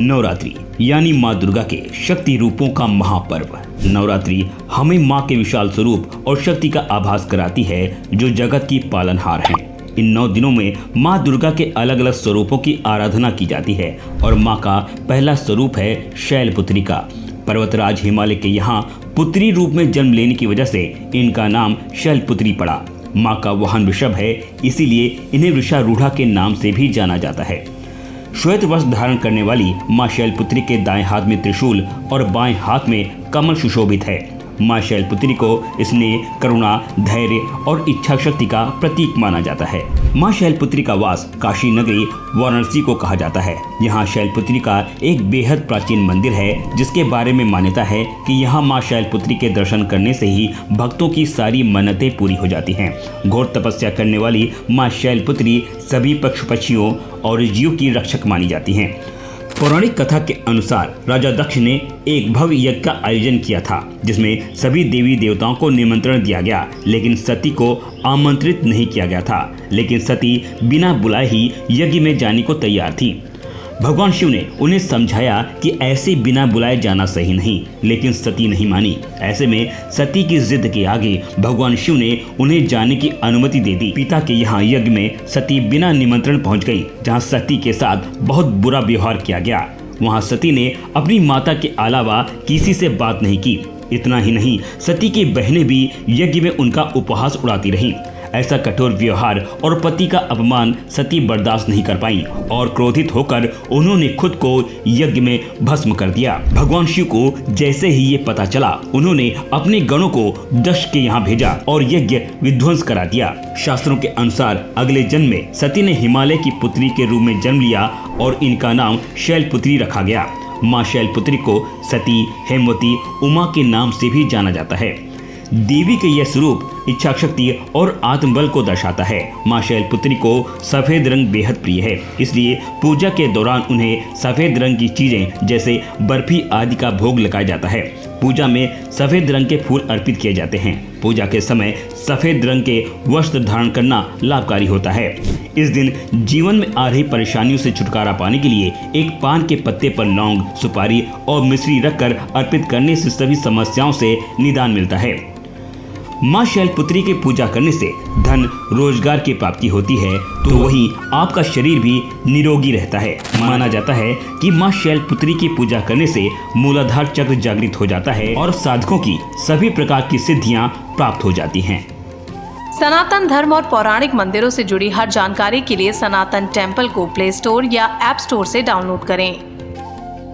नवरात्रि यानी माँ दुर्गा के शक्ति रूपों का महापर्व। नवरात्रि हमें माँ के विशाल स्वरूप और शक्ति का आभास कराती है, जो जगत की पालनहार हैं। इन 9 दिनों में माँ दुर्गा के अलग अलग स्वरूपों की आराधना की जाती है और माँ का पहला स्वरूप है शैलपुत्री का। पर्वतराज हिमालय के यहाँ पुत्री रूप में जन्म लेने की वजह से इनका नाम शैलपुत्री पड़ा। माँ का वाहन वृषभ है, इसीलिए इन्हें वृषारूढ़ा के नाम से भी जाना जाता है। श्वेत वस्त्र धारण करने वाली माँ शैलपुत्री के दाएं हाथ में त्रिशूल और बाएं हाथ में कमल सुशोभित है। माँ शैलपुत्री को स्नेह, करुणा, धैर्य और इच्छा शक्ति का प्रतीक माना जाता है। माँ शैलपुत्री का वास काशी नगरी वाराणसी को कहा जाता है। यहाँ शैलपुत्री का एक बेहद प्राचीन मंदिर है, जिसके बारे में मान्यता है कि यहाँ माँ शैलपुत्री के दर्शन करने से ही भक्तों की सारी मन्नतें पूरी हो जाती हैं। घोर तपस्या करने वाली माँ शैलपुत्री सभी पशु पक्षियों और जीव की रक्षक मानी जाती हैं। पौराणिक कथा के अनुसार राजा दक्ष ने एक भव्य यज्ञ का आयोजन किया था, जिसमें सभी देवी देवताओं को निमंत्रण दिया गया, लेकिन सती को आमंत्रित नहीं किया गया था। लेकिन सती बिना बुलाए ही यज्ञ में जाने को तैयार थी। भगवान शिव ने उन्हें समझाया कि ऐसे बिना बुलाए जाना सही नहीं, लेकिन सती नहीं मानी। ऐसे में सती की जिद के आगे भगवान शिव ने उन्हें जाने की अनुमति दे दी। पिता के यहाँ यज्ञ में सती बिना निमंत्रण पहुंच गई, जहां सती के साथ बहुत बुरा व्यवहार किया गया। वहां सती ने अपनी माता के अलावा किसी से बात नहीं की। इतना ही नहीं, सती की बहनें भी यज्ञ में उनका उपहास उड़ाती रहीं। ऐसा कठोर व्यवहार और पति का अपमान सती बर्दाश्त नहीं कर पाई और क्रोधित होकर उन्होंने खुद को यज्ञ में भस्म कर दिया। भगवान शिव को जैसे ही ये पता चला, उन्होंने अपने गणों को दक्ष के यहाँ भेजा और यज्ञ विध्वंस करा दिया। शास्त्रों के अनुसार अगले जन्म में सती ने हिमालय की पुत्री के रूप में जन्म लिया और इनका नाम शैलपुत्री रखा गया। माँ शैलपुत्री को सती, हेमवती, उमा के नाम से भी जाना जाता है। देवी के यह स्वरूप इच्छा शक्ति और आत्मबल को दर्शाता है। माँ शैलपुत्री को सफेद रंग बेहद प्रिय है, इसलिए पूजा के दौरान उन्हें सफेद रंग की चीजें जैसे बर्फी आदि का भोग लगाया जाता है। पूजा में सफेद रंग के फूल अर्पित किए जाते हैं। पूजा के समय सफेद रंग के वस्त्र धारण करना लाभकारी होता है। इस दिन जीवन में आ रही परेशानियों से छुटकारा पाने के लिए एक पान के पत्ते पर लौंग, सुपारी और मिश्री रखकर अर्पित करने से सभी समस्याओं से निदान मिलता है। माँ शैलपुत्री की पूजा करने से धन, रोजगार की प्राप्ति होती है, तो वहीं आपका शरीर भी निरोगी रहता है। माना जाता है कि माँ शैलपुत्री की पूजा करने से मूलाधार चक्र जागृत हो जाता है और साधकों की सभी प्रकार की सिद्धियां प्राप्त हो जाती हैं। सनातन धर्म और पौराणिक मंदिरों से जुड़ी हर जानकारी के लिए सनातन टेम्पल को प्ले स्टोर या ऐप स्टोर से डाउनलोड करें।